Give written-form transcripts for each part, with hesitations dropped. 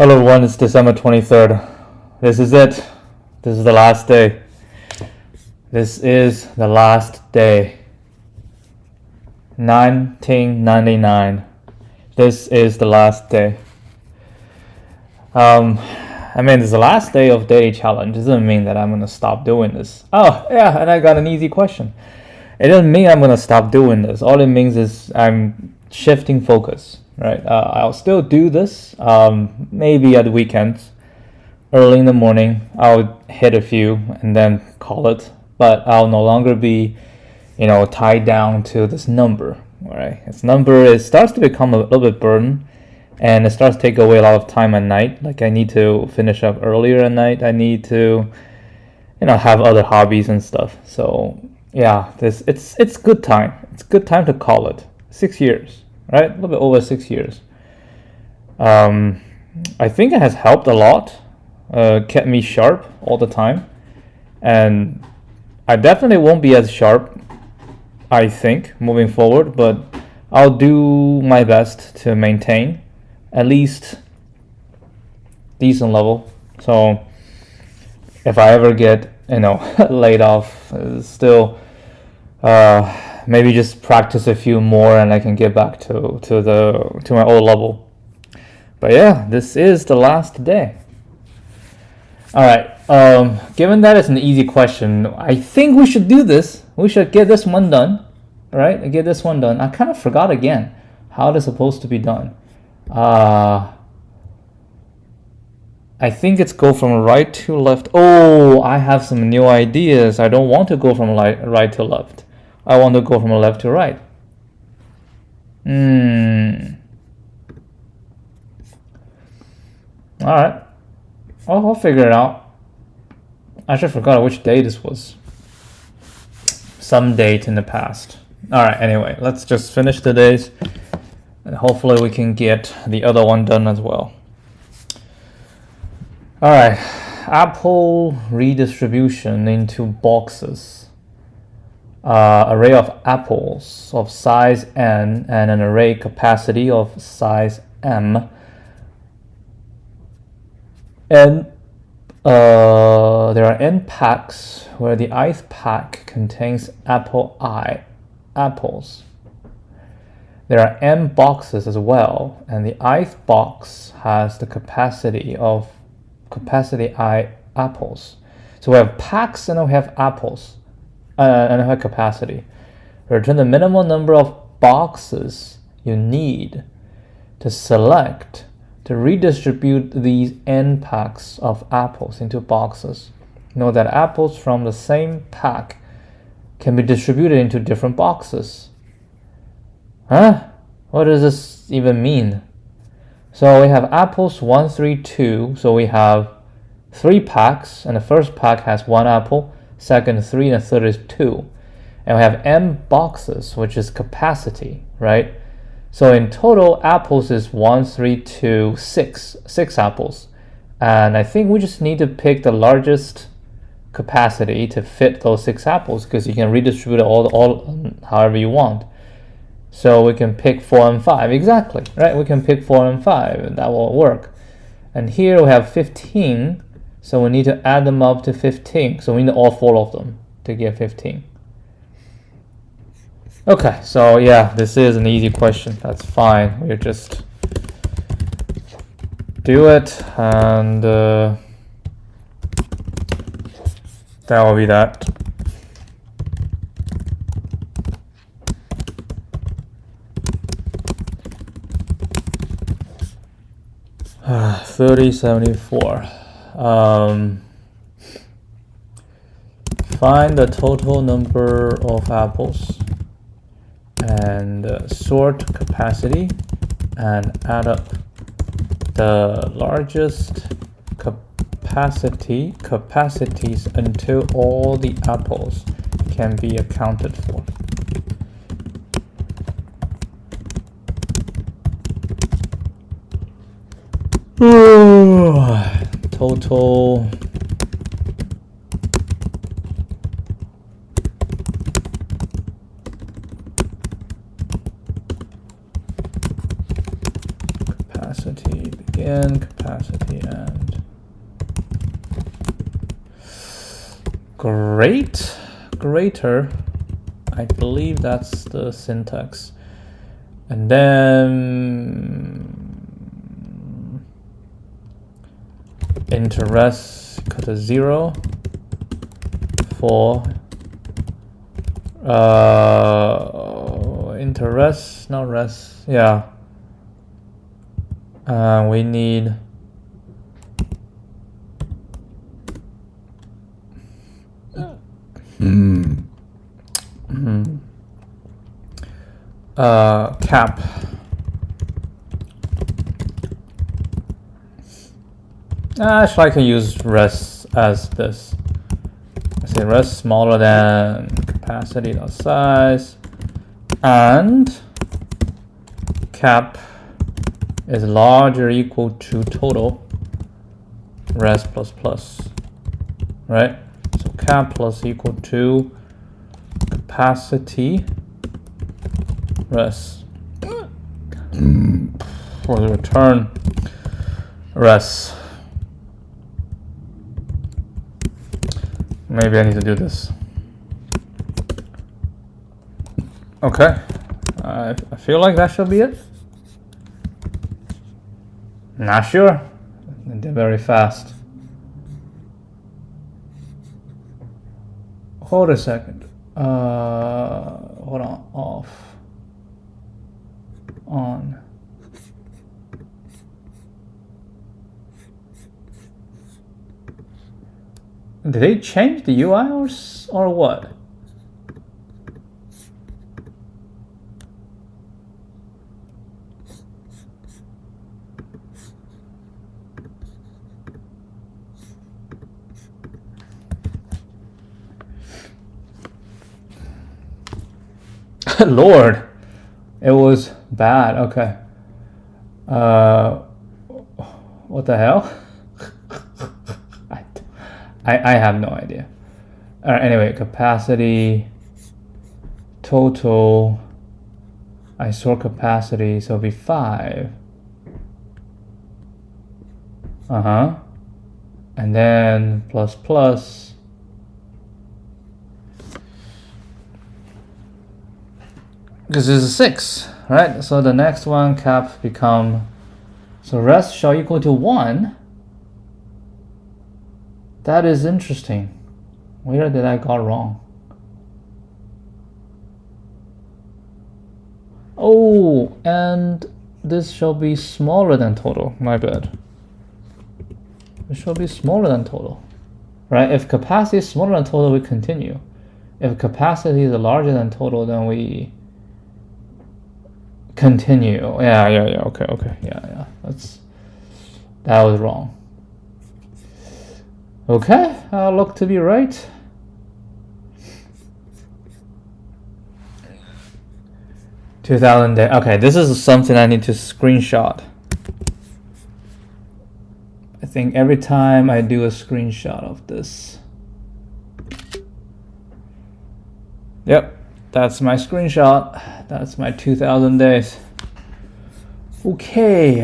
Hello everyone, it's December 23rd. This is it. This is the last day. This is the last day. 1999. This is the last day. This is the last day of daily challenge. It doesn't mean that I'm going to stop doing this. Oh, yeah, and I got an easy question. It doesn't mean I'm going to stop doing this. All it means is I'm shifting focus, right? I'll still do this, maybe at the weekends. Early in the morning, I'll hit a few and then call it. But I'll no longer be, tied down to this number, right? This number, it starts to become a little bit burden. And it starts to take away a lot of time at night. Like I need to finish up earlier at night. I need to, have other hobbies and stuff. So yeah, it's good time. It's good time to call it. 6 years, right? A little bit over 6 years. I think it has helped a lot. Kept me sharp all the time, and I definitely won't be as sharp, I think, moving forward. But I'll do my best to maintain at least decent level. So if I ever get laid off, still maybe just practice a few more and I can get back to my old level. But yeah, this is the last day. All right, given that it's an easy question, I think we should do this. We should get this one done. All right, get this one done. I kind of forgot again how it's supposed to be done. I think it's go from right to left. Oh, I have some new ideas. I don't want to go from right to left. I want to go from left to right. All right. I'll figure it out. I actually forgot which day this was. Some date in the past. All right, anyway, let's just finish today's. And hopefully we can get the other one done as well. All right, apple redistribution into boxes. Array of apples of size n and an array capacity of size m. And there are n packs where the ith pack contains apples. There are m boxes as well, and the ith box has the capacity I apples. So we have packs and we have apples, and we have capacity. Return the minimum number of boxes you need to select to redistribute these n packs of apples into boxes. Note that apples from the same pack can be distributed into different boxes. Huh? What does this even mean? So we have apples 1, 3, 2. So we have 3 packs, and the first pack has 1 apple, second 3, and the third is 2. And we have m boxes, which is capacity, right? So in total, apples is 1, 3, 2, 6 apples. And I think we just need to pick the largest capacity to fit those 6 apples, because you can redistribute it all however you want. So we can pick 4 and 5, exactly, right? We can pick 4 and 5, and that will work. And here we have 15, so we need to add them up to 15. So we need all 4 of them to get 15. Okay, so yeah, this is an easy question. That's fine. We'll just do it, and that will be that. Uh, 3074. Find the total number of apples and sort capacity and add up the largest capacities until all the apples can be accounted for. Total capacity begin in capacity and greater. I believe that's the syntax. And then interest equal to 0 for interest, not rest, yeah. We need cap. Actually, I can use rest as this. I say rest smaller than capacity dot size, and cap is larger or equal to total rest plus plus, right? So cap plus equal to capacity rest for the return rest. Maybe I need to do this. Okay, I feel like that should be it. Not sure. They're very fast. Hold a second. Hold on. Off. On. Did they change the UI or what? Lord, it was bad. Okay. What the hell? I have no idea. Anyway, capacity, total. I store capacity, so it'll be 5. And then plus plus. Because this is 6, right? So the next one cap become, so rest shall equal to 1. That is interesting. Where did I got wrong? Oh, and this shall be smaller than total. My bad. It shall be smaller than total, right? If capacity is smaller than total, we continue. If capacity is larger than total, then we continue. Yeah. Okay. Yeah. That was wrong. Okay, look to be right. $2,000 day. Okay, this is something I need to screenshot. I think every time I do a screenshot of this. Yep, that's my screenshot. That's my 2,000 days. Okay.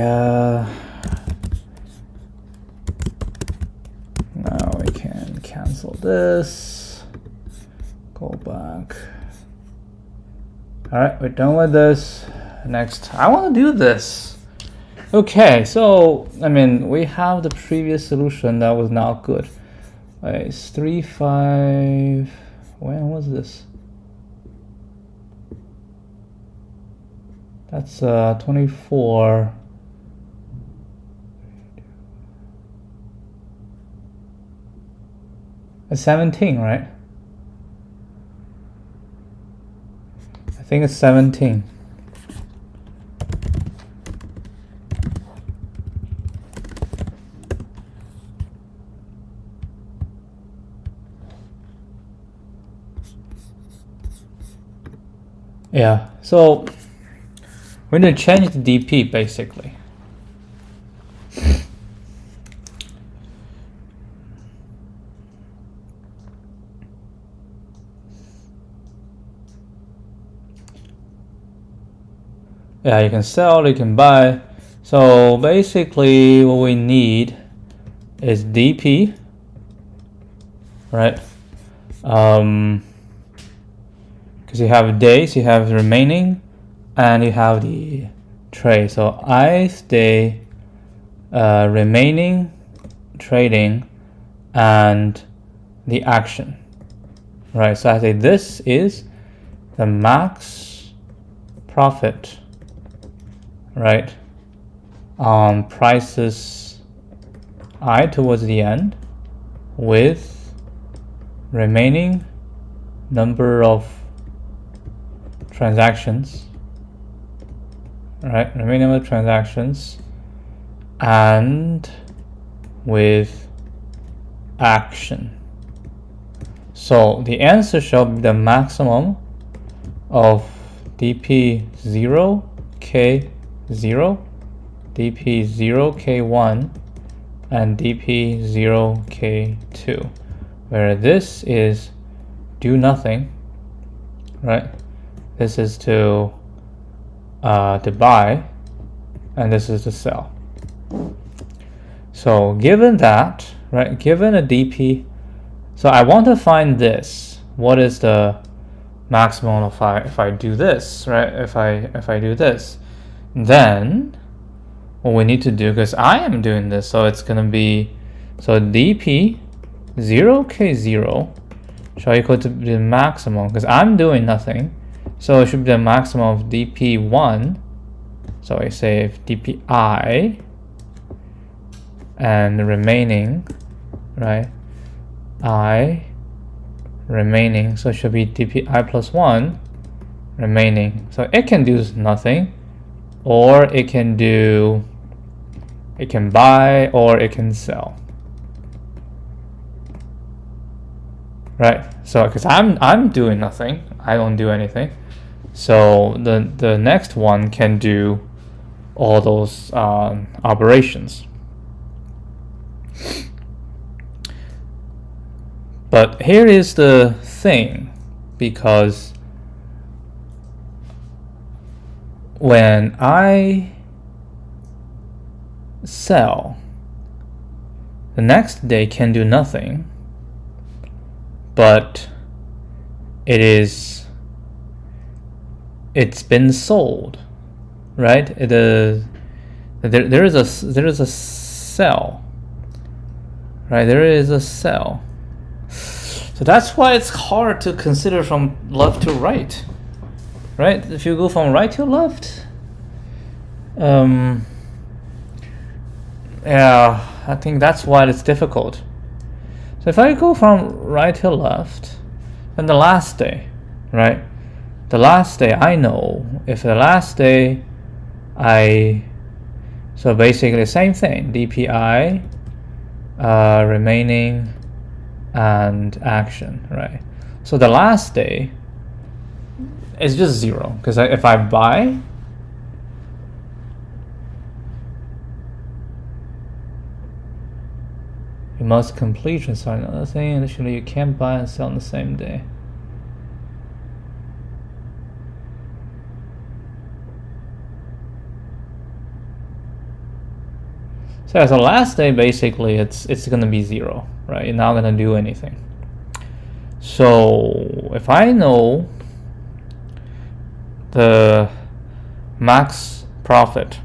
Now we can cancel this. Go back. All right, we're done with this. Next, I want to do this. Okay, so I mean, we have the previous solution that was not good. It's 3.5. When was this? That's 24. It's 17, right? I think it's 17. Yeah, so we're going to change the DP basically. Yeah, you can sell, you can buy. So basically what we need is DP, right? Because you have days, you have remaining, and you have the trade. So ith day, remaining, trading, and the action, right? So I say this is the max profit, right, on prices I towards the end with remaining number of transactions, right, remaining number of transactions, and with action. So the answer shall be the maximum of dp0 k0, dp0 k1, and dp0 k2, where this is do nothing, right? This is to buy, and this is to sell. So given that, right, given a dp, so I want to find this. What is the maximum if I do this, right? If I do this, then what we need to do, because I am doing this, so it's gonna be, so dp 0k0 shall equal to the maximum, because I'm doing nothing, so it should be the maximum of dp1. So I say if dpi and the remaining, right, I remaining, so it should be dpi plus 1 remaining. So it can do nothing, or it can buy, or it can sell, right? So because I'm doing nothing, I don't do anything, so the next one can do all those operations. But here is the thing, because when I sell, the next day can do nothing, but it's been sold, right? There is a sell, right? There is a sell. So that's why it's hard to consider from left to right, right? If you go from right to left, yeah, I think that's why it's difficult. So if I go from right to left, then the last day, right? The last day, I know if the last day so basically the same thing, dpi, remaining, and action, right? So the last day is just 0, because if I buy, you must complete. Sorry, another thing, initially you can't buy and sell on the same day. So as a last day, basically it's gonna be 0, right? You're not gonna do anything. So if I know the max profit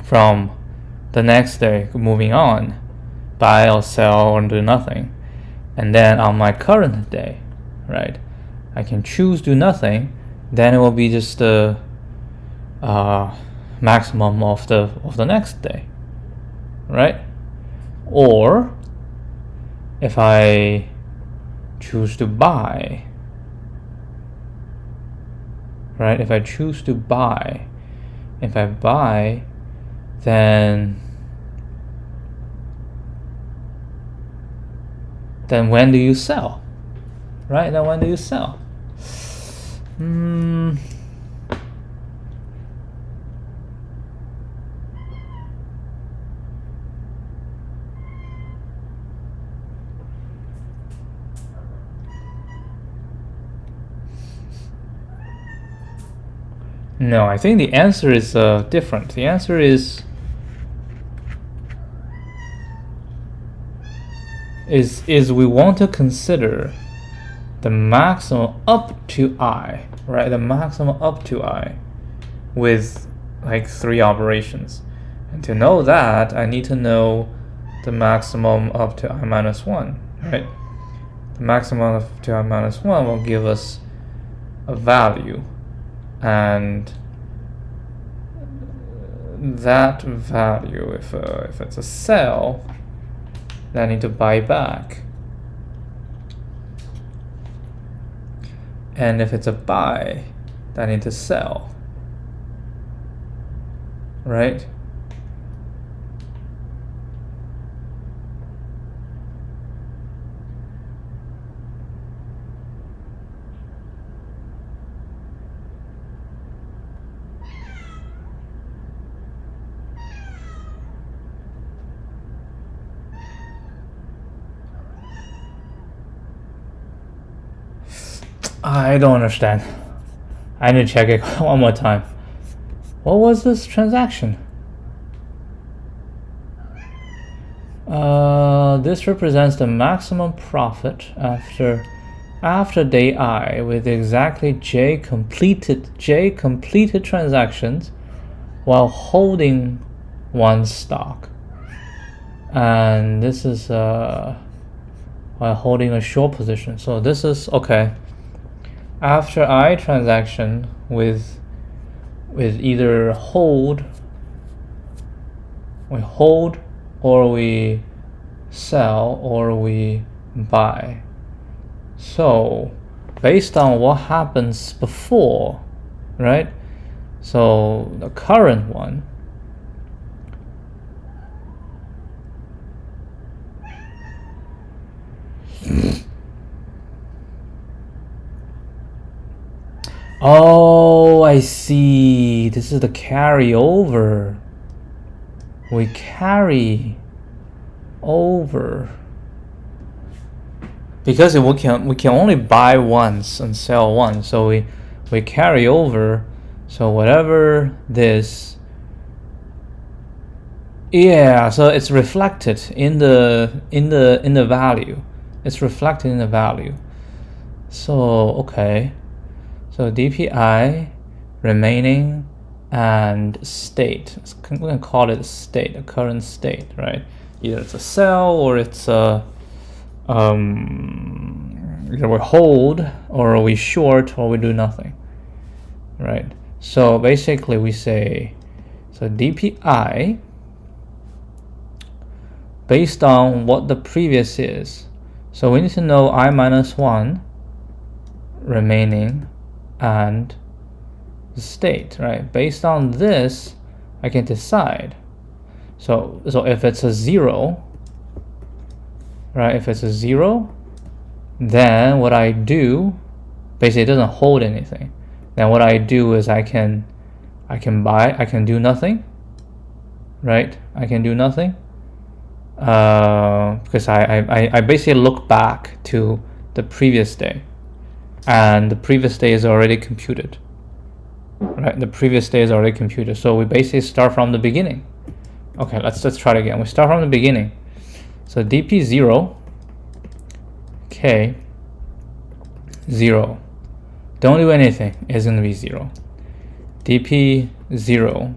from the next day moving on, buy or sell or do nothing, and then on my current day, right, I can choose do nothing, then it will be just the maximum of the next day, right? Or if I choose to buy, right, if I choose to buy, if I buy, then when do you sell, right? Then when do you sell? No, I think the answer is different. The answer is we want to consider the maximum up to I, right? The maximum up to I with like 3 operations. And to know that, I need to know the maximum up to I minus 1, right? The maximum up to I minus 1 will give us a value, and that value, if it's a sell, then I need to buy back. And if it's a buy, then I need to sell, right? I don't understand. I need to check it one more time. What was this transaction? This represents the maximum profit after day I with exactly J completed transactions while holding one stock. And this is while holding a short position. So this is okay. After I transaction with either we hold or we sell or we buy. So based on what happens before, right? So the current one, oh, I see. This is the carryover. We carry over because we can only buy once and sell once. So we carry over. So whatever this, yeah. So it's reflected in the value. It's reflected in the value. So okay. So DPI, remaining, and state. We're gonna call it a state, a current state, right? Either it's a sell or it's a either we hold or we short or we do nothing, right? So basically we say, so DPI based on what the previous is. So we need to know I minus 1 remaining and the state, right? Based on this, I can decide. So if it's a 0, right? If it's a 0, then what I do, basically it doesn't hold anything. Then what I do is I can buy, I can do nothing, right? I can do nothing because I basically look back to the previous day. And the previous day is already computed, right? The previous day is already computed. So we basically start from the beginning. Okay, let's try it again. We start from the beginning. So DP 0, K 0. Don't do anything. It's going to be 0. DP 0,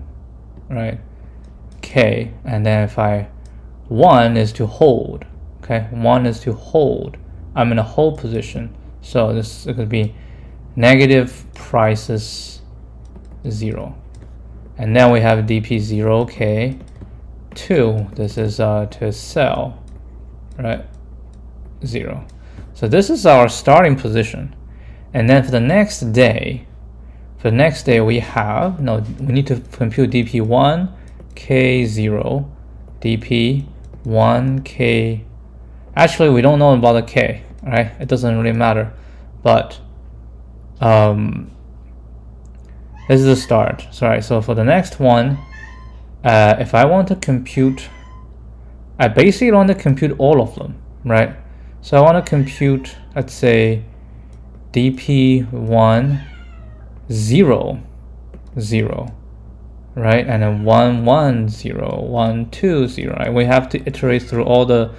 right? K, and then if 1 is to hold. Okay, 1 is to hold. I'm in a hold position. So this could be negative prices 0. And then we have DP0K 2. This is to sell, right? 0. So this is our starting position. And then for the next day, we have, we need to compute DP1 K0, DP1 K. Actually, we don't know about the K. Right, it doesn't really matter, but this is the start. Sorry, so for the next one, if I want to compute, I basically want to compute all of them, right? So I want to compute, let's say, DP1 0, 0, right? And then 1, 1, 0, 1, 2, 0, right? We have to iterate through all the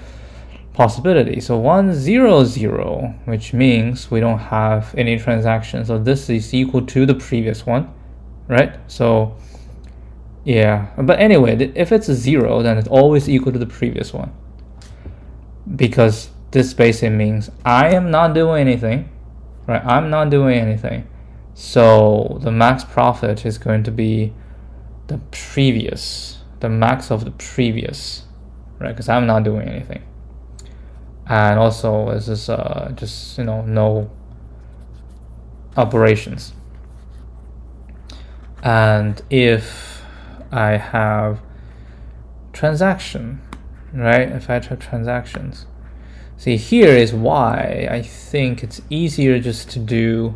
possibilities. So 1, 0, 0, which means we don't have any transactions. So this is equal to the previous one, right? So yeah, but anyway, if it's 0, then it's always equal to the previous one, because this basically means I am not doing anything, right? I'm not doing anything. So the max profit is going to be the previous, the max of the previous, right? Because I'm not doing anything. And also this is just, no operations. And if I have transaction, right? If I have transactions, see, here is why I think it's easier just to do,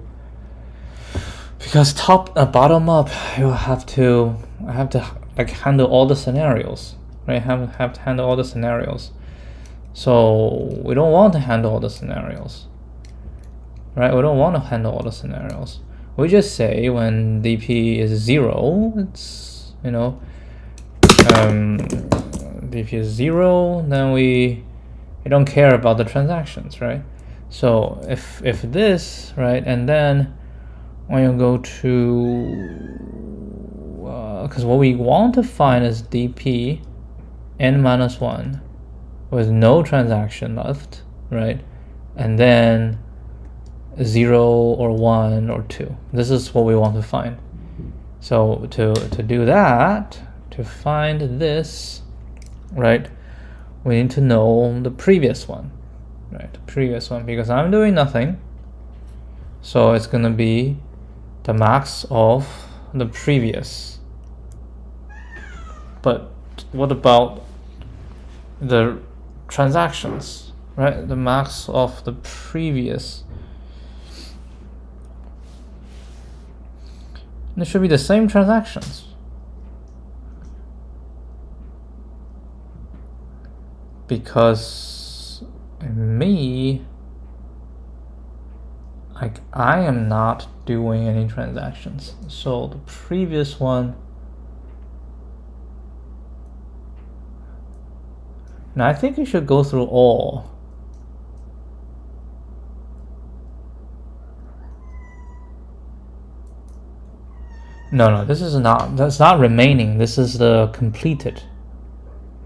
because bottom up, I have to like handle all the scenarios, right? Have to handle all the scenarios. So we don't want to handle all the scenarios, right? We don't want to handle all the scenarios. We just say when dp is 0, it's, dp is 0, then we don't care about the transactions, right? So if this, right, and then when you go to, because what we want to find is dp n-1 with no transaction left, right? And then 0 or 1 or 2. This is what we want to find. So to do that, to find this, right, we need to know the previous one, right? The previous one, because I'm doing nothing. So it's going to be the max of the previous. But what about the transactions, right? The max of the previous. It should be the same transactions. Because me, like, I am not doing any transactions. So the previous one, now I think you should go through all. No, this is not, that's not remaining. This is the completed,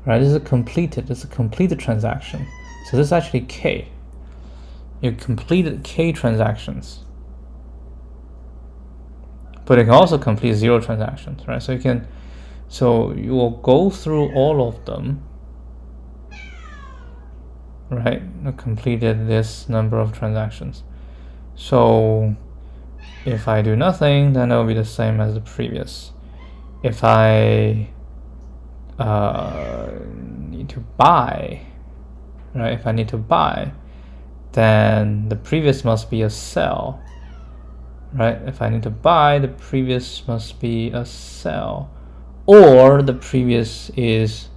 right? This is a completed transaction. So this is actually K. You completed K transactions. But you can also complete 0 transactions, right? So you will go through all of them, right? You completed this number of transactions. So if I do nothing, then it will be the same as the previous. If I need to buy, right? If I need to buy, then the previous must be a sell, right? If I need to buy, the previous must be a sell, or the previous is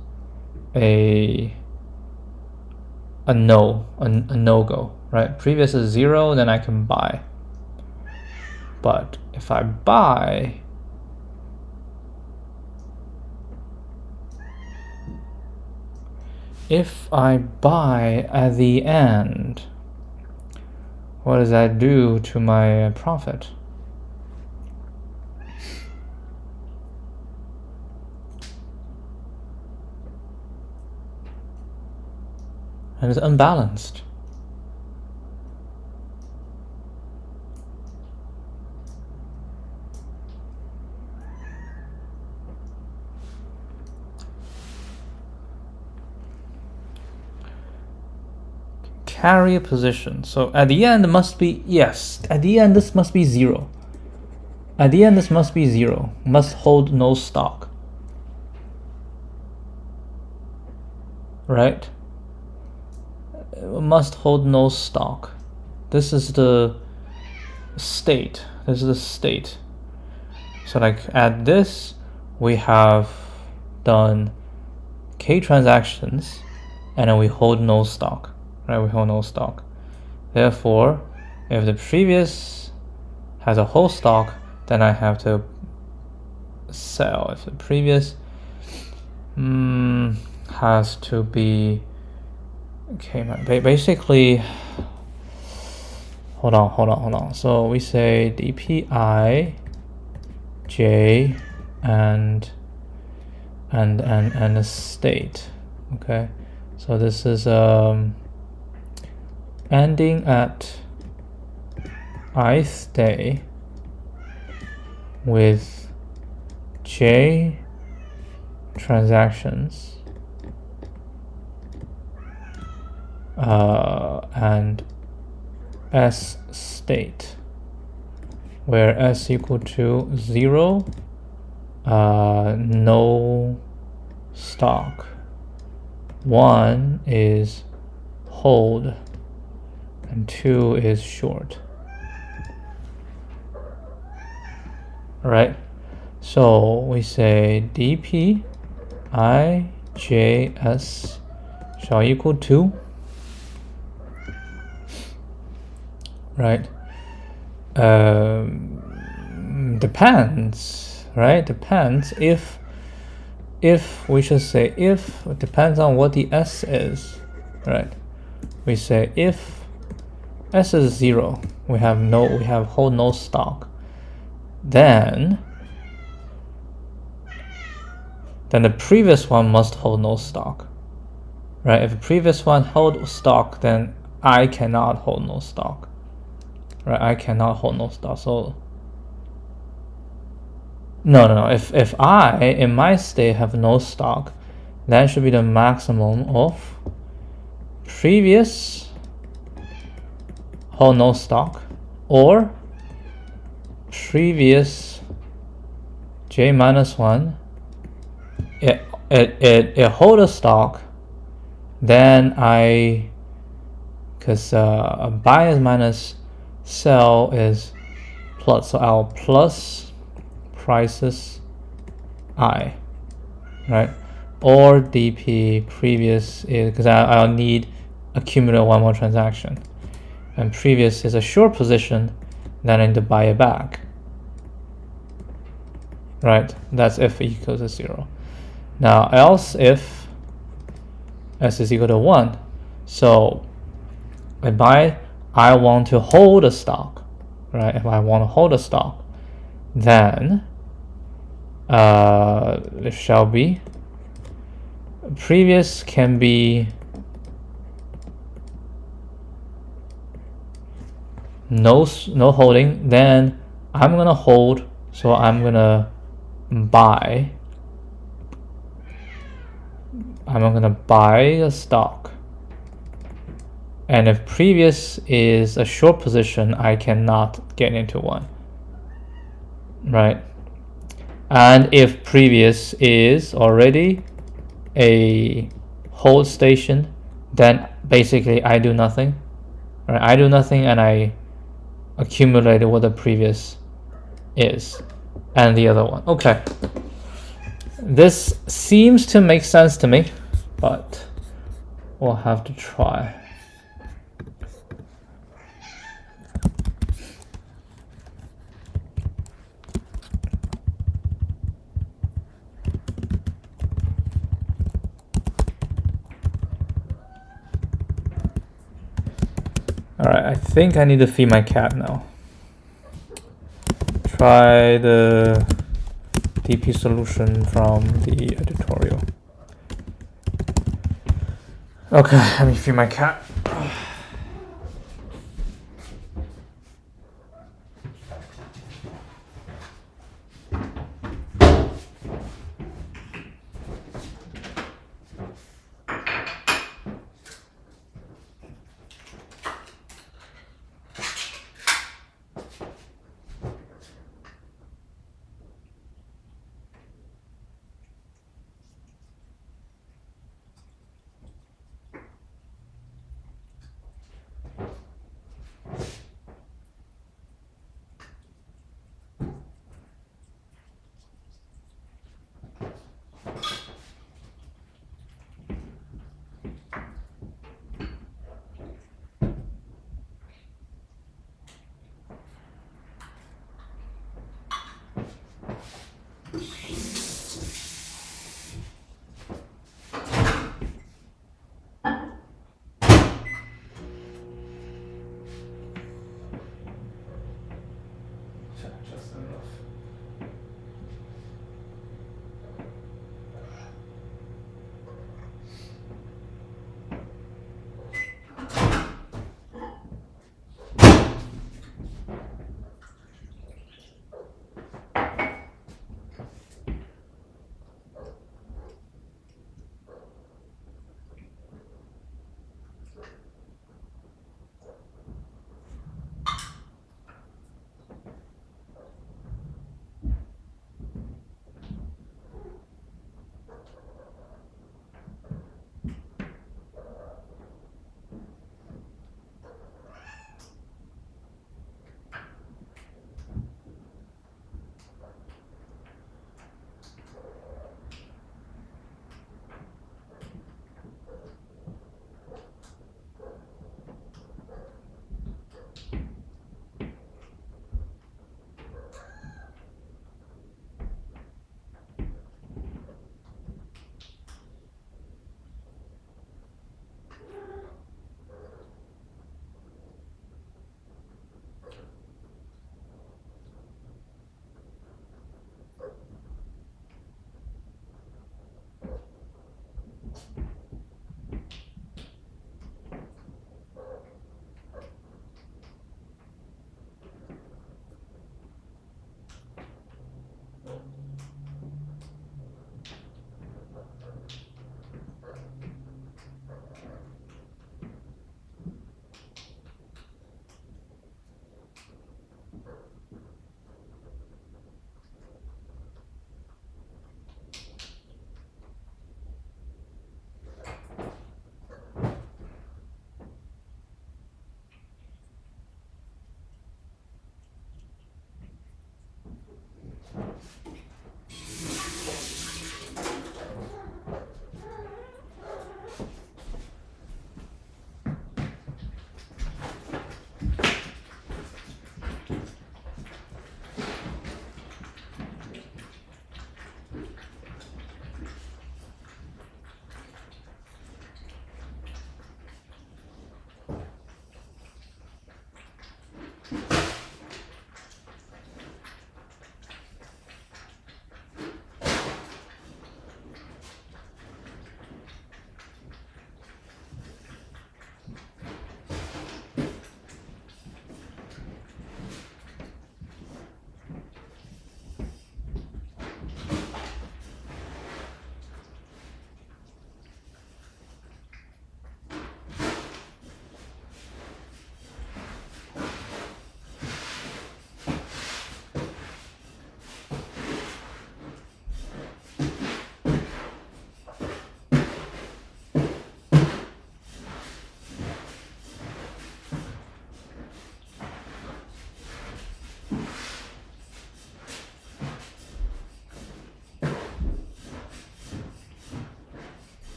a no-go, right? Previous is 0, then I can buy. But if I buy, at the end, what does that do to my profit? And it's unbalanced. Carry a position. So at the end, it must be, yes, at the end, this must be 0. At the end, this must be 0. Must hold no stock. Right? It must hold no stock. This is the state. This is the state. So like at this, we have done K transactions, and then we hold no stock. Right, we hold no stock. Therefore, if the previous has a whole stock, then I have to cell. If the previous has to be okay. Basically, hold on. So we say dpi j and a state. Okay, so this is ending at ith day with j transactions and s state, where s equal to 0, no stock, 1 is hold, and 2 is short. Right? So we say dp ijs shall equal to, right? Depends, right? Depends if we should say if, it depends on what the s is, right? We say if s is 0, we have hold no stock, then the previous one must hold no stock, right? If the previous one hold stock, then I cannot hold no stock, right? I cannot hold no stock. So no. If I in my state have no stock, that should be the maximum of previous hold no stock or previous j minus 1 it hold a stock, then because bias minus sell is plus, so I'll plus prices I, right? Or dp previous is, because I'll need accumulate one more transaction, and previous is a short position, then I need to buy it back, right? That's if equals to 0. Now else if s is equal to 1, so if I want to hold a stock, right? If I want to hold a stock, then it shall be previous can be no holding, then I'm gonna hold, so I'm gonna buy a stock. And if previous is a short position, I cannot get into one, right? And if previous is already a hold station, then basically I do nothing, right? I do nothing and I accumulate what the previous is and the other one. Okay, this seems to make sense to me, but we'll have to try. Alright, I think I need to feed my cat now. Try the DP solution from the editorial. Okay, let me feed my cat.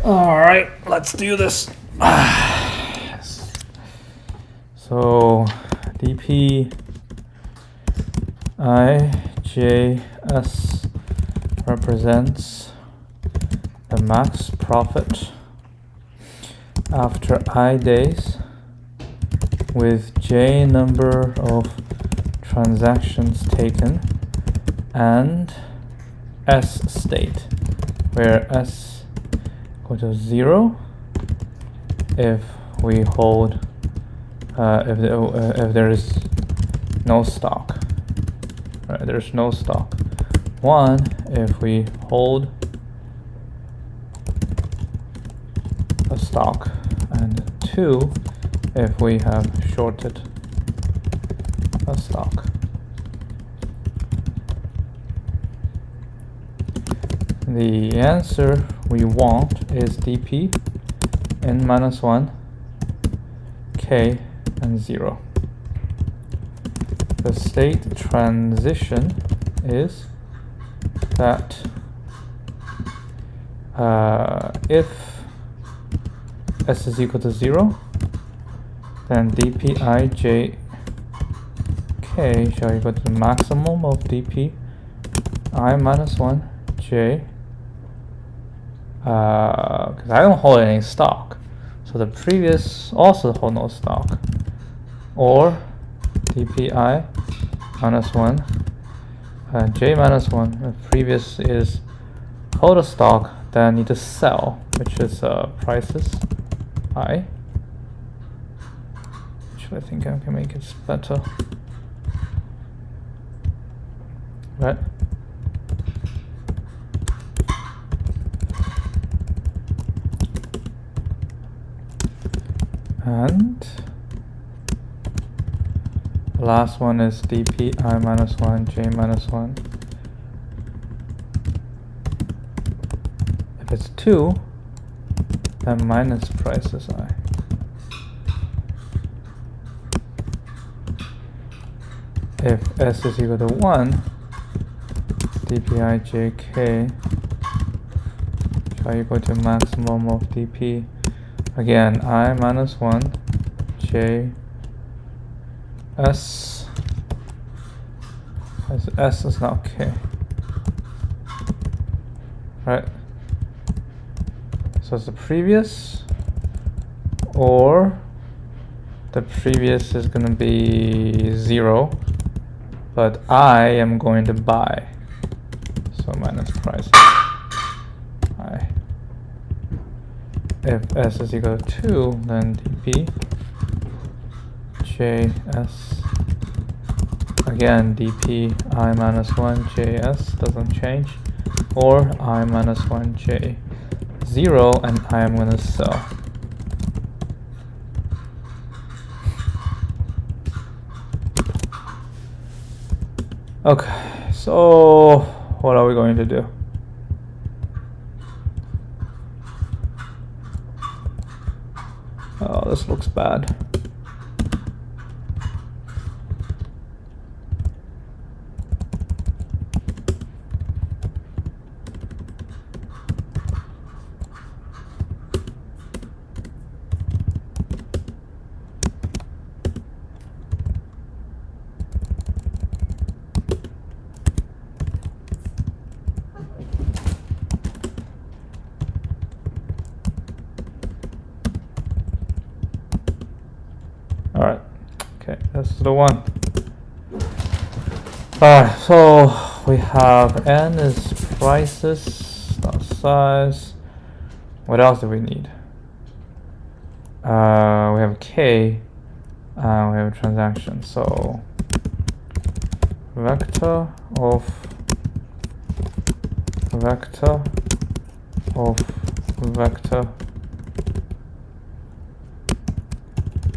All right, let's do this. So dp ijs represents the max profit after I days with j number of transactions taken and s state, where s equal to 0 if we hold if there is no stock. Right, there's no stock. 1 if we hold a stock, and 2 if we have shorted a stock. The answer we want is dp n minus 1 k and 0. The state transition is that if s is equal to 0, then dp I j k shall equal to the maximum of dp I minus 1 j, because I don't hold any stock, so the previous also hold no stock, or dp I minus 1 j minus 1. The previous is hold a stock, then need to sell, which is prices I, which I think I can make it better, right? And the last one is dp I minus 1 j minus 1. If it's 2, then minus prices I. If s is equal to 1, dp I j k shall equal to maximum of dp, again I minus 1 j s, as s is not k, right? So it's the previous, or the previous is going to be 0, but I am going to buy, so minus price I. If s is equal to 2, then dp js, again dp I minus 1 js doesn't change, or I minus 1 j 0, and I am going to sell. Okay, so what are we going to do? Oh, this looks bad. Alright, okay, this is the one. Alright, so we have n is prices, not size. What else do we need? We have k, we have a transaction. So vector of vector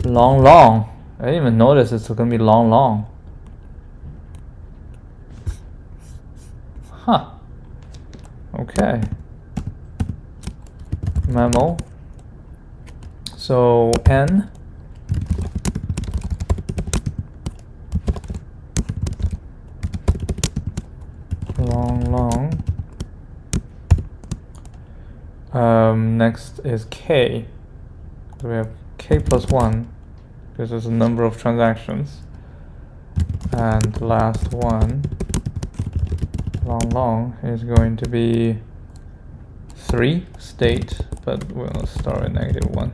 long. I didn't even notice it's gonna be long. Huh. Okay. Memo. So n long Next is k. So we have k plus 1, because there's a number of transactions. And last one, long, is going to be 3 state, but we'll start with -1.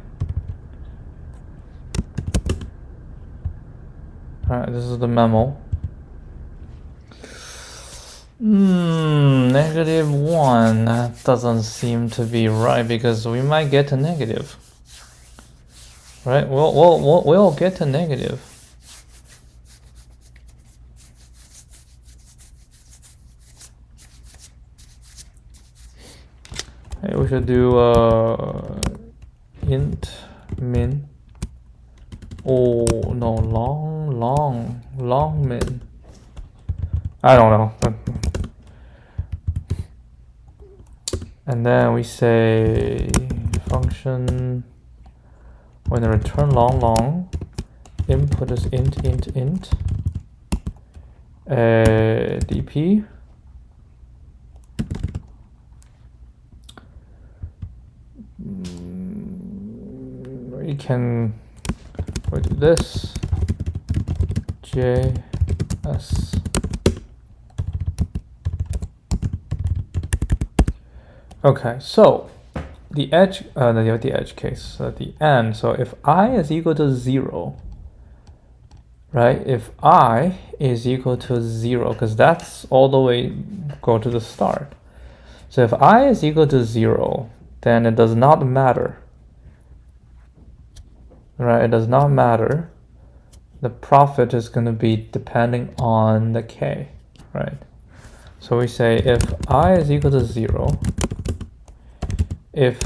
Alright, this is the memo. -1, that doesn't seem to be right, because we might get to negative. Right, we'll get to negative. Hey, we should do int min. Oh no, long min. I don't know. And then we say function, when the return long, input is int, dp. We can do this, js. Okay, so the edge, the edge case at the end. So if I is equal to 0, right? If I is equal to 0, because that's all the way go to the start. So if I is equal to 0, then it does not matter, right? It does not matter. The profit is going to be depending on the k, right? So we say if I is equal to 0, if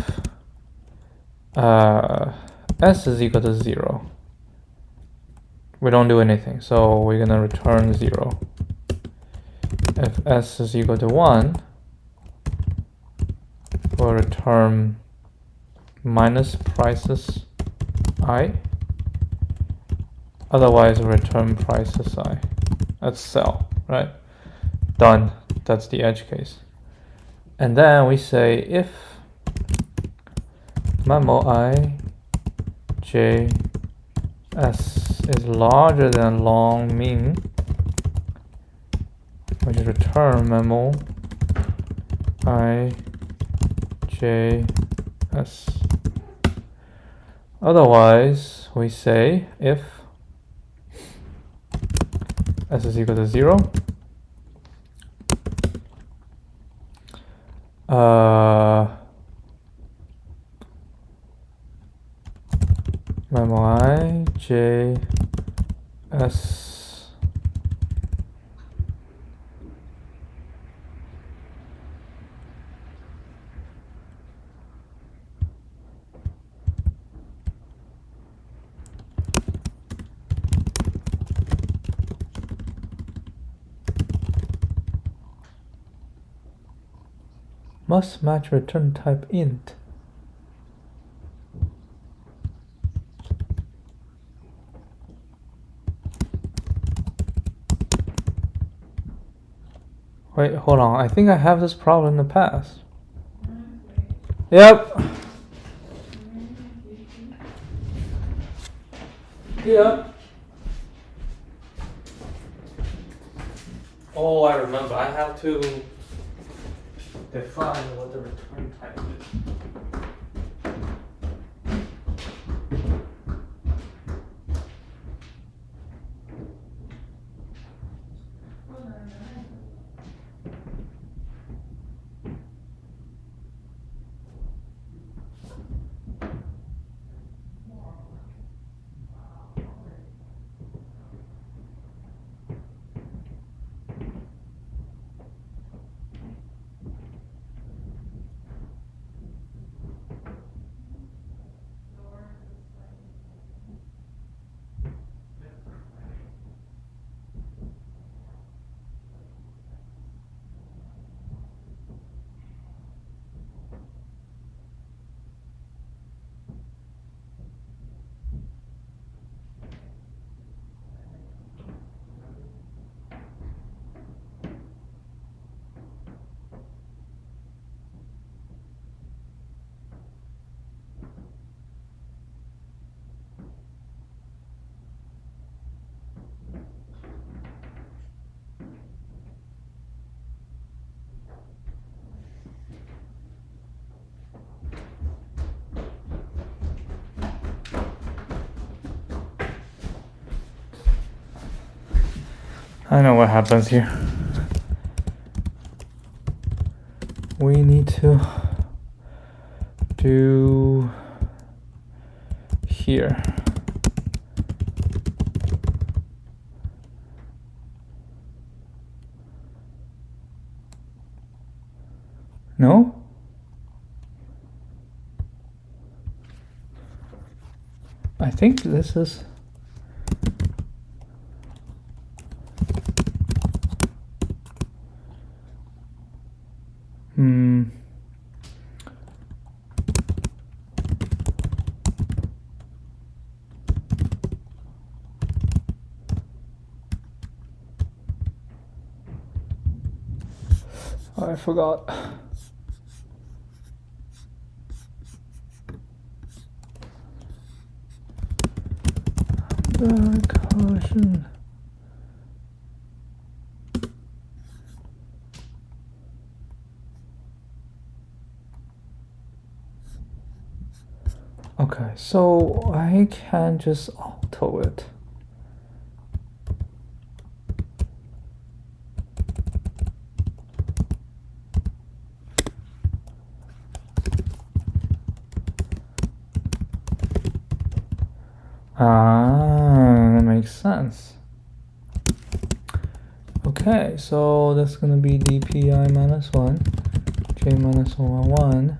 s is equal to 0, we don't do anything, so we're gonna return 0. If s is equal to 1, we'll return minus prices I. Otherwise, we'll return prices I. That's sell, right? Done. That's the edge case. And then we say if memo I j s is larger than long min, we should return memo I j s. Otherwise, we say if s is equal to 0, memo I j s must match return type int. Wait, hold on. I think I have this problem in the past. Yep. Yep. Oh, I remember. I have to define what the return type is. I know what happens here. We need to do here. No? I think this is... I forgot. Caution. Okay, so I can just auto it. Ah, that makes sense. Okay, so that's gonna be dpi minus 1, j minus 1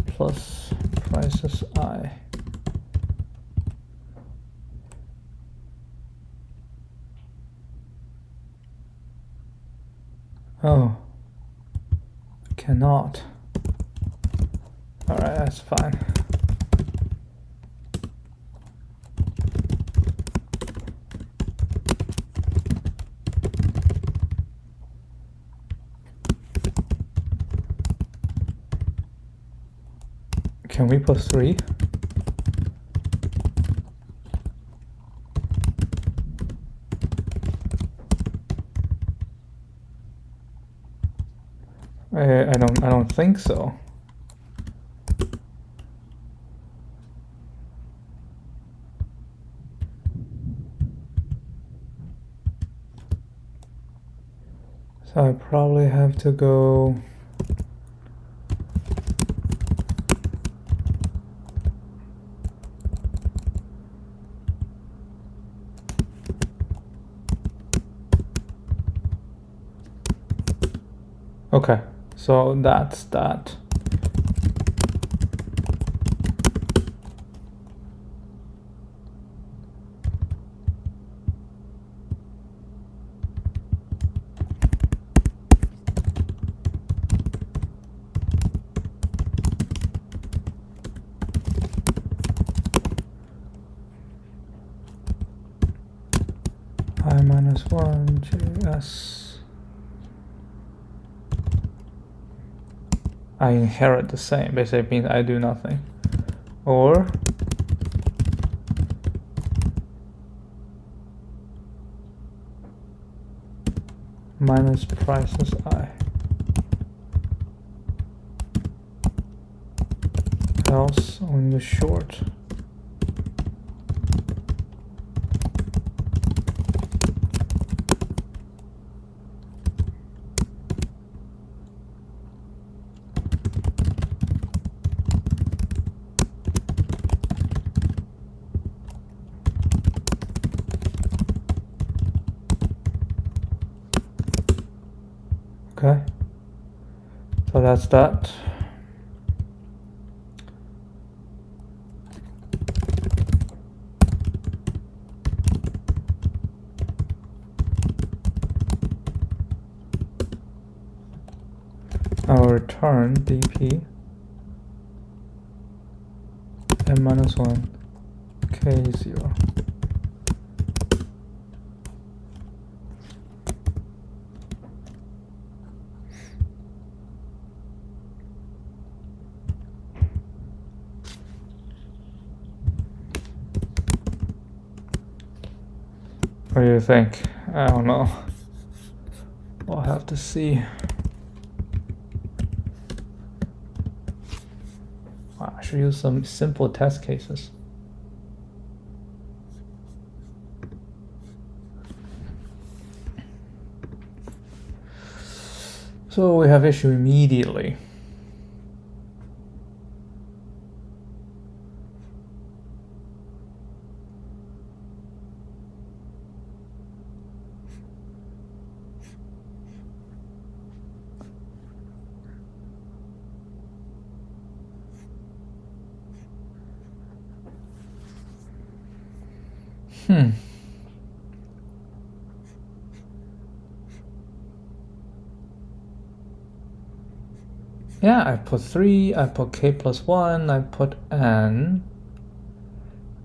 plus prices I. Oh, cannot. Alright, that's fine. Can we put 3? I don't think so. So I probably have to go okay, so that's that. I minus 1 JS. I inherit the same, basically means I do nothing. Or minus prices I. Else on the short. Okay, so that's that. I'll return dp m minus 1 k0. What do you think? I don't know. We'll have to see. Wow, I should use some simple test cases. So we have issue immediately. Yeah, I put 3, I put k plus 1, I put n.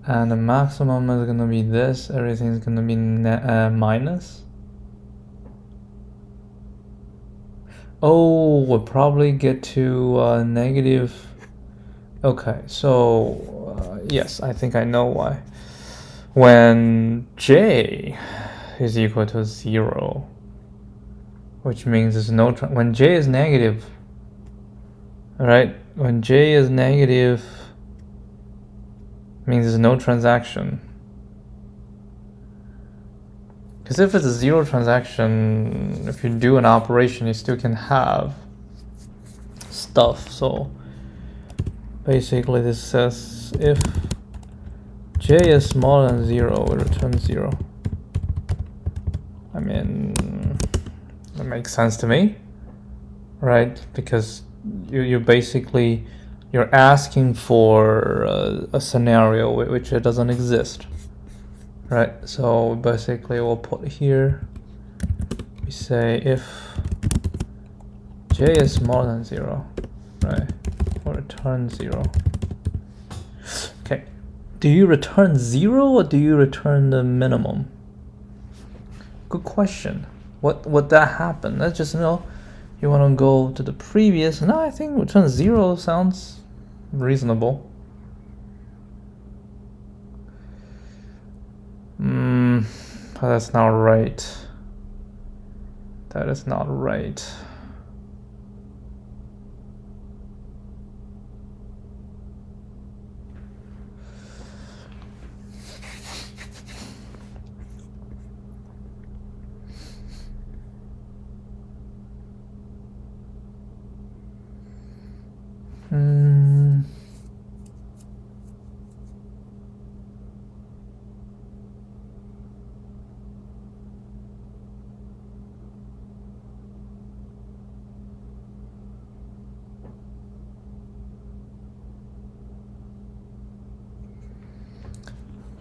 And the maximum is going to be this, everything's going to be minus. Oh, we'll probably get to negative. Okay, so yes, I think I know why. When j is equal to 0, which means there's no, when j is negative, right? When j is negative, means there's no transaction. Because if it's a 0 transaction, if you do an operation, you still can have stuff. So basically this says if j is smaller than 0, we return 0. I mean, that makes sense to me, right? Because you basically, you're asking for a scenario which it doesn't exist. Right, so basically we'll put here, we say if j is smaller than 0, right, we'll return 0. Okay, do you return 0 or do you return the minimum? Good question. What would that happen? Let's just know, you want to go to the previous. No, I think return 0 sounds reasonable. But that's not right. That is not right.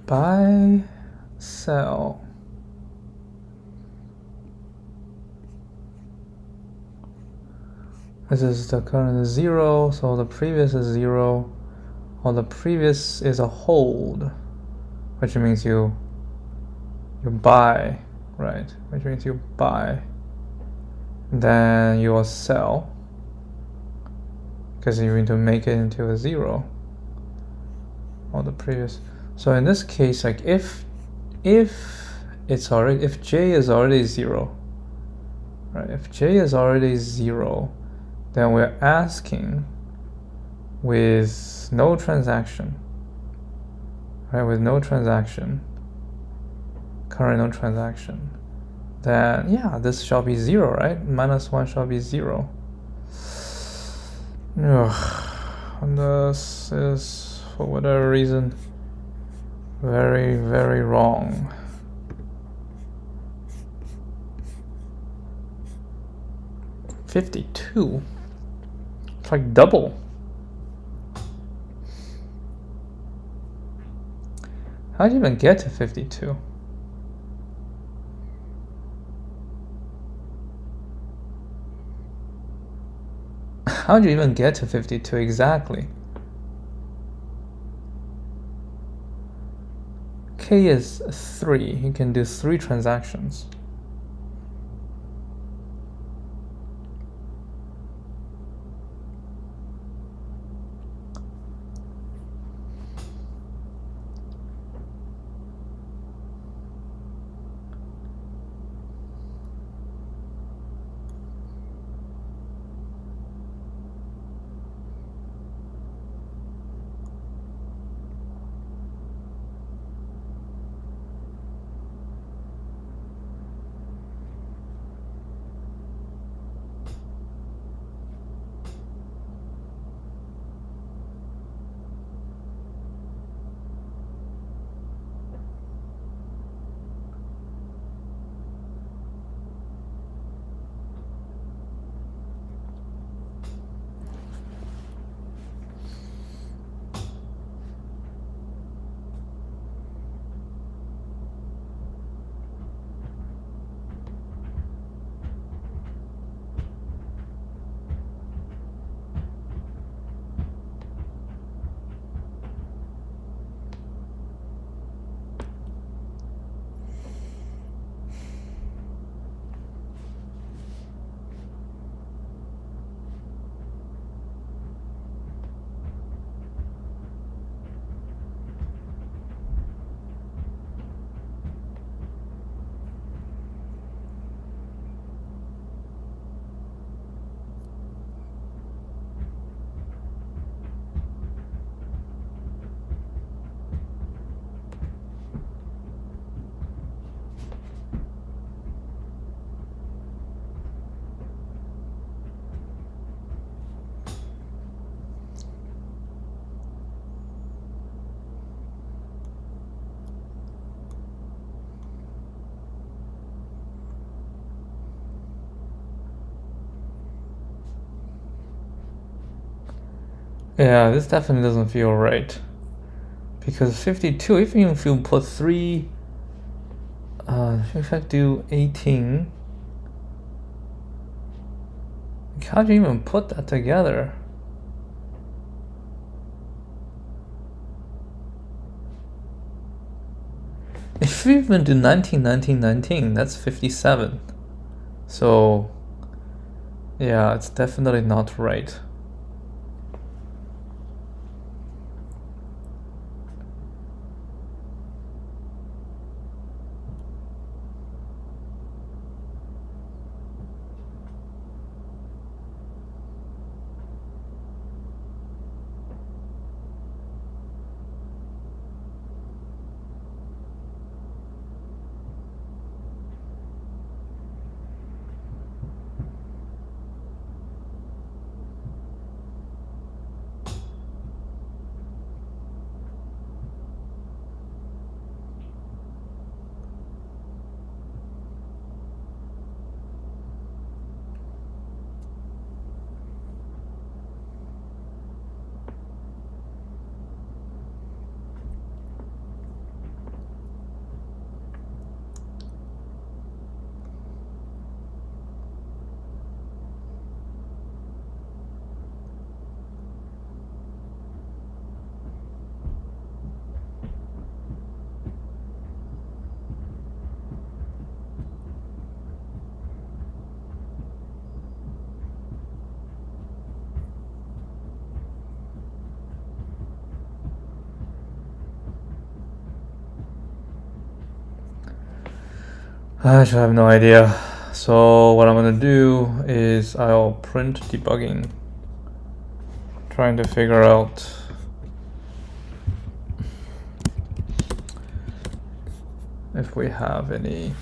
Buy, sell. This is the current is 0, so the previous is 0, or the previous is a hold, which means you buy, right? Which means you buy. Then you will sell, because you need to make it into a 0, or the previous. So in this case, like if it's already, if j is already 0, right? If j is already 0, then we're asking with no transaction, right? With no transaction, current no transaction, then yeah, this shall be 0, right? Minus 1 shall be 0. Ugh. And this is, for whatever reason, very, very wrong. $52. It's like double. How'd you even get to 52? How'd you even get to 52 exactly? K is 3. You can do 3 transactions. Yeah, this definitely doesn't feel right. Because 52, if you put 3, if I do 18, how do you even put that together? If we even do 19, 19, 19, that's 57. So, yeah, it's definitely not right. I actually have no idea. So what I'm gonna do is I'll print debugging, trying to figure out if we have any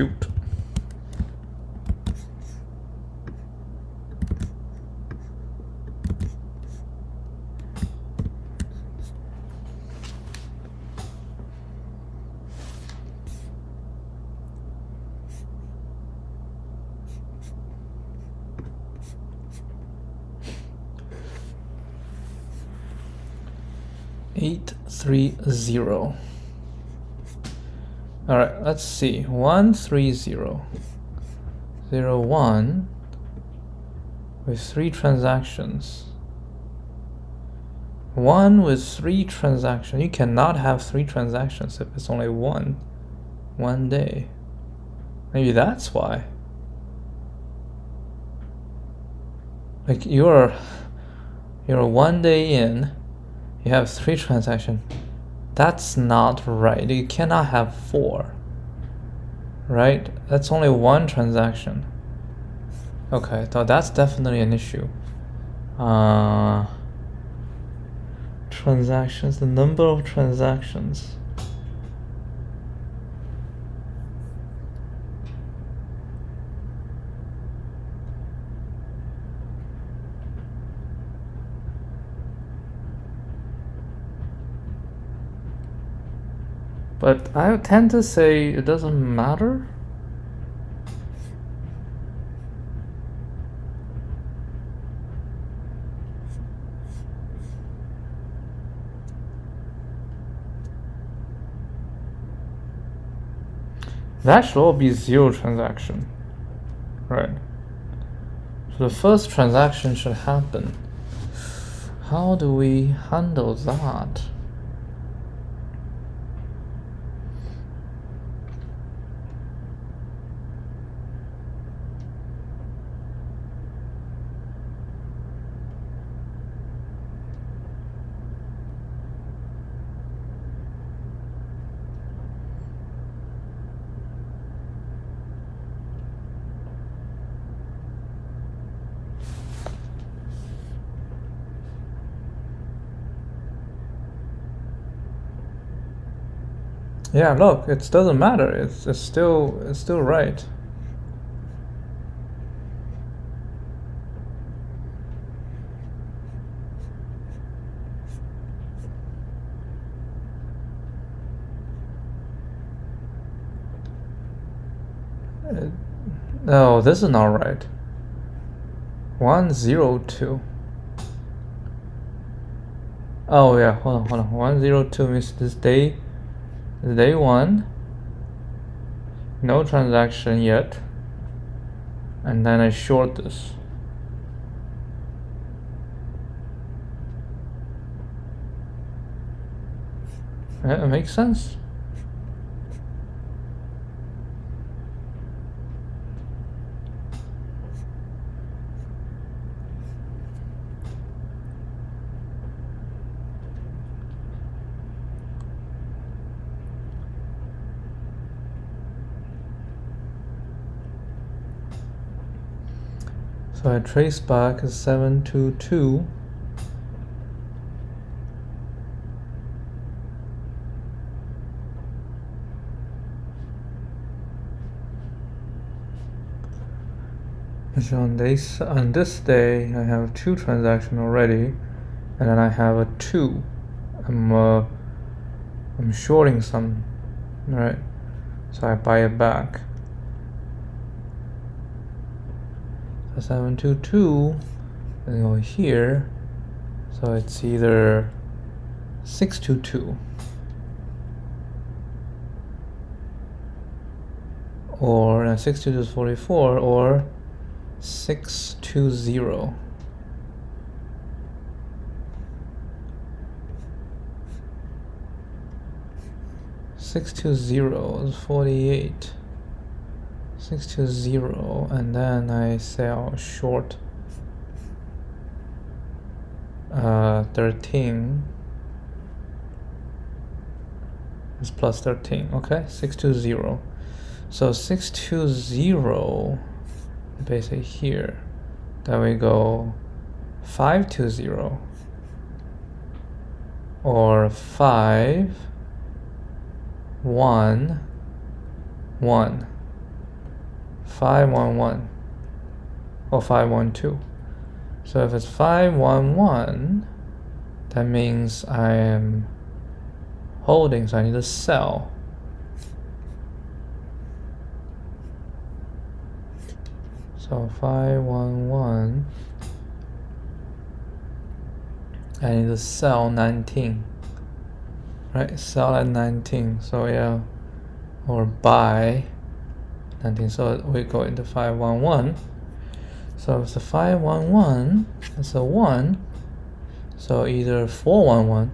shoot. Eight, 3, 0. All right, let's see. 1, 3, 0. 0, 1 with 3 transactions. 1 with 3 transactions. You cannot have 3 transactions if it's only one day. Maybe that's why. Like you're 1 day in, you have 3 transactions. That's not right. You cannot have 4. Right? That's only 1 transaction. Okay, so that's definitely an issue. Transactions, the number of transactions. But I tend to say it doesn't matter. That should all be 0 transaction, right? So the first transaction should happen. How do we handle that? Yeah, look, it doesn't matter. It's still right. No, this is not right. 102. Oh yeah, hold on. 102 means this day is day 1. No transaction yet. And then I short this. Yeah, it makes sense. So I trace back as 722. So on this day I have 2 transactions already, and then I have a 2. I'm shorting some, right? So I buy it back. So 722 and go here, so it's either 622 or 622 is 44 or 620. is 48. 620, and then I sell short 13 is plus 13. Okay, 620. So 620 basically here. Then we go 520 or 511. 511 or 512. So if it's 511, that means I am holding, so I need to sell. So 511, I need to sell 19. Right, sell at 19. So yeah, or buy 19. So we go into 511. So it's a 511, it's a 1. So either 411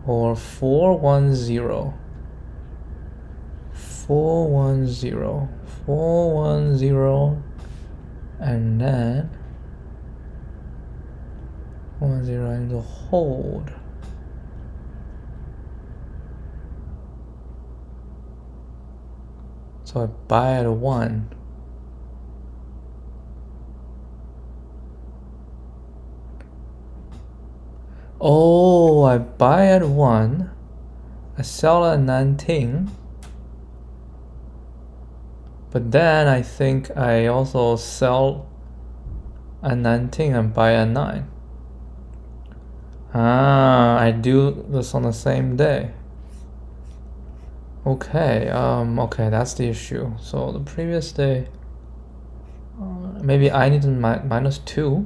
or 410. 410, and then 10 and the hold. So I buy at 1. Oh, I buy at 1. I sell at 19. But then I think I also sell at 19 and buy at 9. I do this on the same day. Okay, okay, that's the issue. So the previous day, maybe I need to minus 2.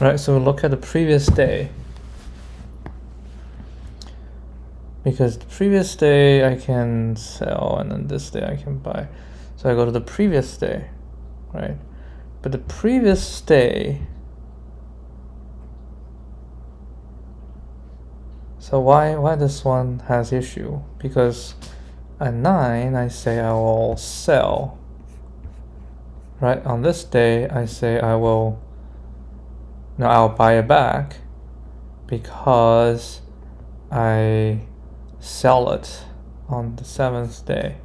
Right, so look at the previous day. because the previous day I can sell and then this day I can buy. So I go to the previous day, right? But the previous day, so why this one has issue? Because at 9 I say I will sell, right? On this day I say I'll buy it back because I sell it on the 7th day,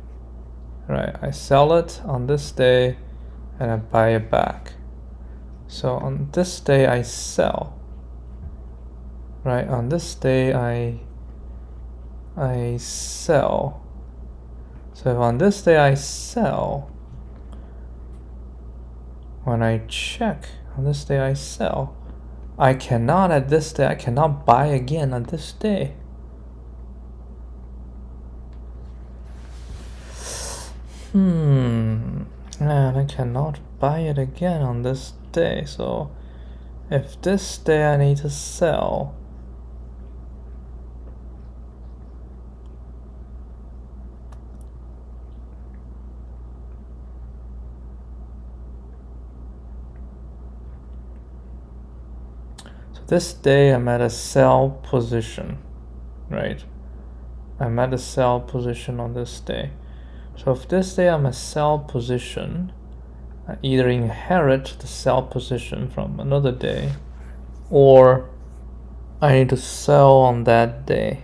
right? I sell it on this day and I buy it back. So on this day I sell, right? On this day I sell. So if on this day I sell, when I check on this day I sell, I cannot at this day, I cannot buy again on this day. And I cannot buy it again on this day. So if this day I need to sell, so this day I'm at a sell position, right? I'm at a sell position on this day. So if this day I'm a sell position, I either inherit the sell position from another day, or I need to sell on that day.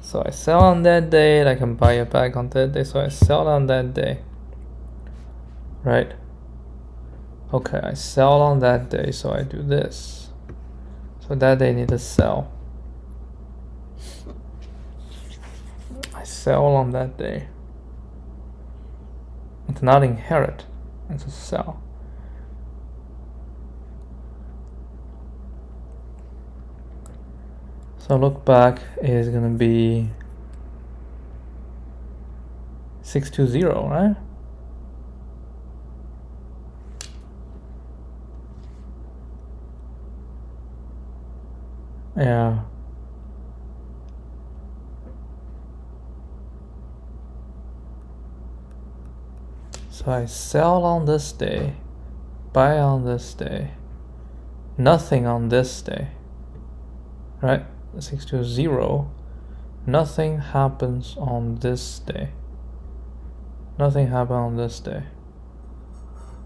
So I sell on that day and I can buy it back on that day. So I sell on that day, right? Okay, I sell on that day, so I do this. So that day I need to sell. I sell on that day. It's not inherit, it's a sell. So look back is gonna be 620, right? Yeah. So I sell on this day, buy on this day, nothing on this day, right? 620, nothing happens on this day. Nothing happened on this day.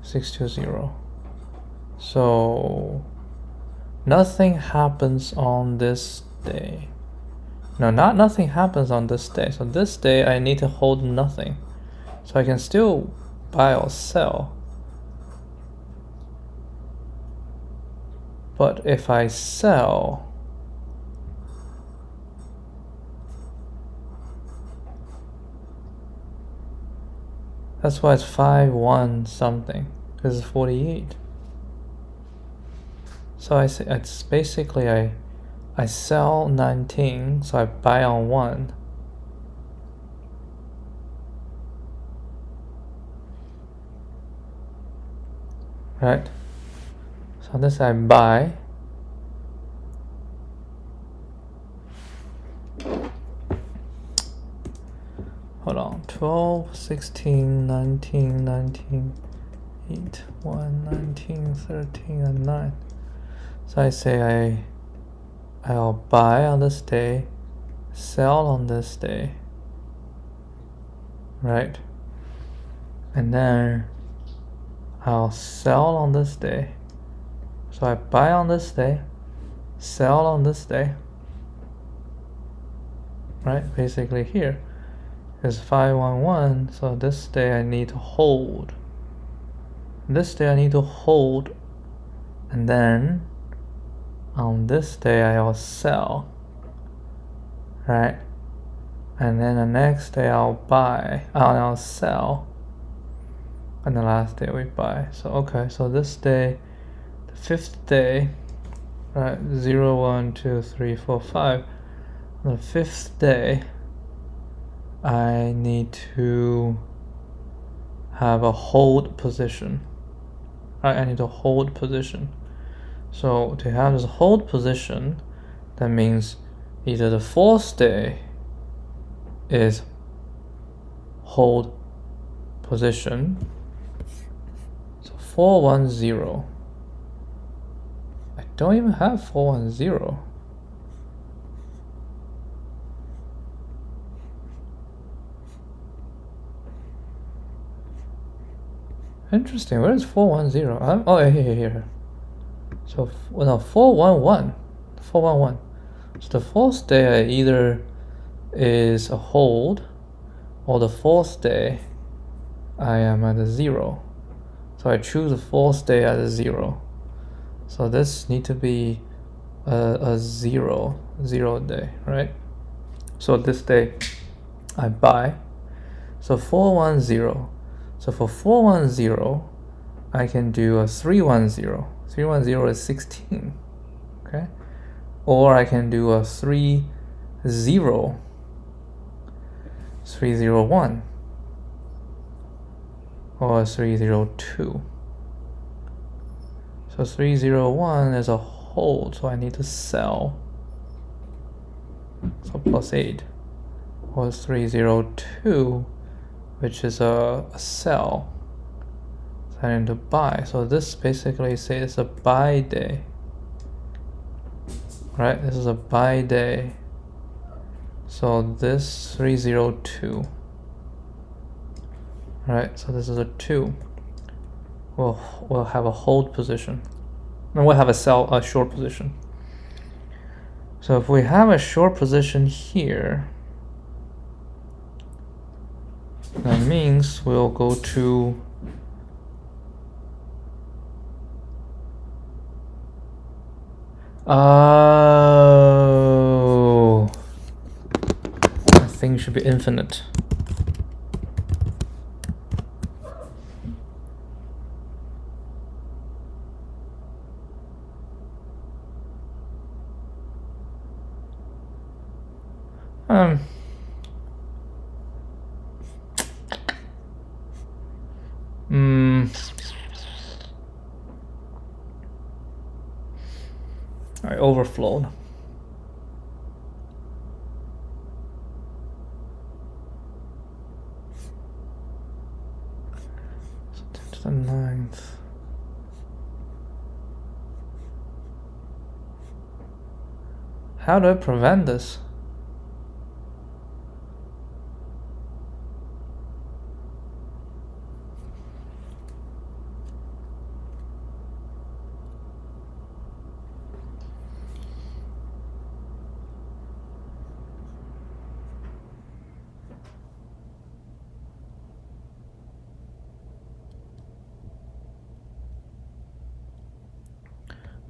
620. So nothing happens on this day. No, nothing happens on this day. So this day I need to hold nothing. So I can still buy or sell. But if I sell, that's why it's 5-1 something, because it's 48. So I say it's basically I sell 19, so I buy on 1. Right? So this I buy. Hold on. 12, 16, 19, 19, 8, 1, 19, 13, and 9. So I say I'll buy on this day, sell on this day, right? And then I'll sell on this day. So I buy on this day, sell on this day, right? Basically here is 511. So this day I need to hold. This day I need to hold, and then on this day I'll sell, right? And then the next day I'll buy, I'll sell, and the last day we buy. So okay, so this day, the 5th day, right? 0, 1, 2, 3, 4, 5. The 5th day, I need to have a hold position. Right? I need to hold position. So to have this hold position, that means either the fourth day is hold position, so 410. I don't even have 410. Interesting. Where is 410? Oh, here. So no, 411. 411. So the fourth day either is a hold, or the fourth day I am at a 0. So I choose the fourth day at a 0. So this need to be a 0 day, right? So this day I buy. So 410. So for 410, I can do a 310. 310 is 16, okay? Or I can do a 301, or a 302. So 301 is a hold, so I need to sell. So +8, or 302, which is a sell. So I need to buy. So this basically says a buy day. Right? This is a buy day. So this 302. Right? So this is a 2. We'll have a hold position. And we'll have a short position. So if we have a short position here, that means we'll go to I think it should be infinite. I overflowed. So 10 to the 9th. How do I prevent this?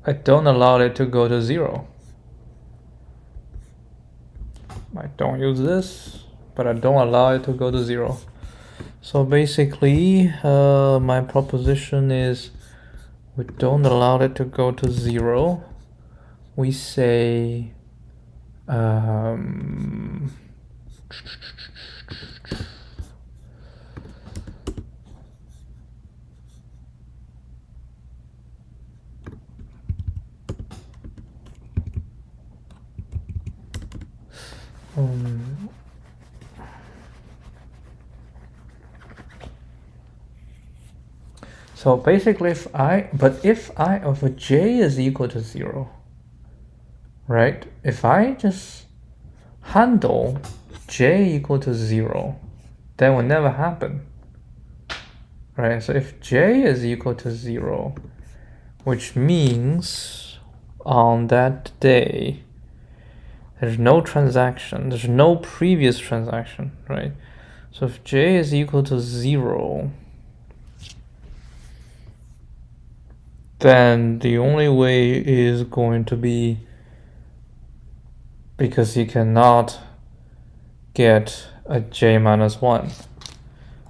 I don't allow it to go to 0. I don't use this, but I don't allow it to go to 0. So basically, my proposition is we don't allow it to go to 0. We say so basically if I of a j is equal to 0, right? If I just handle j equal to 0, that will never happen, right? So if j is equal to 0, which means on that day there's no transaction, there's no previous transaction, right? So if j is equal to 0, then the only way is going to be, because you cannot get a j minus 1.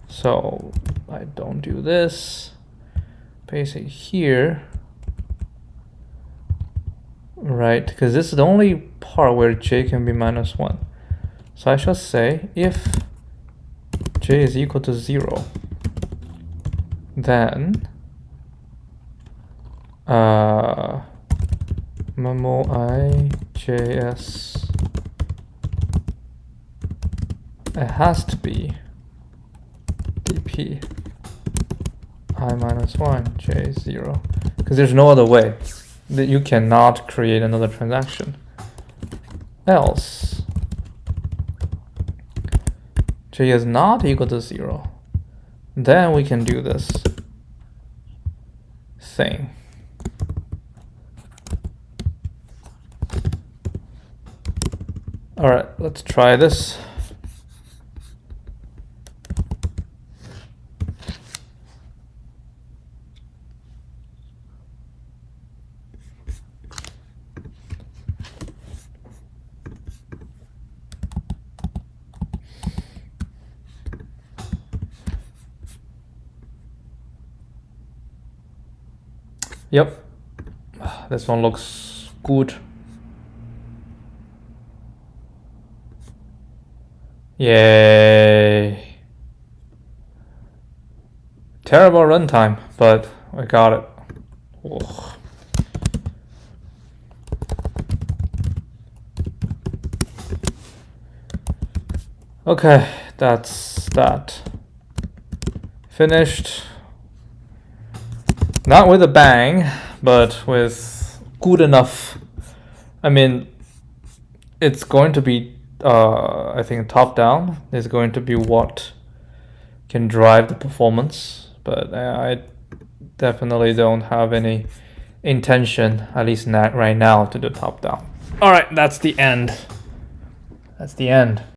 So I don't do this. Basically here, right? Because this is the only part where j can be minus 1. So I shall say if j is equal to 0, then memo I js it has to be dp I minus 1 j 0, because there's no other way that you cannot create another transaction. Else j is not equal to 0, then we can do this thing. All right, let's try this. Yep, this one looks good. Yay. Terrible runtime, but I got it. Ugh. Okay, that's that. Finished. Not with a bang, but with good enough. I mean, it's going to be, I think top down is going to be what can drive the performance, but I definitely don't have any intention, at least not right now, to do top down. All right, that's the end. That's the end.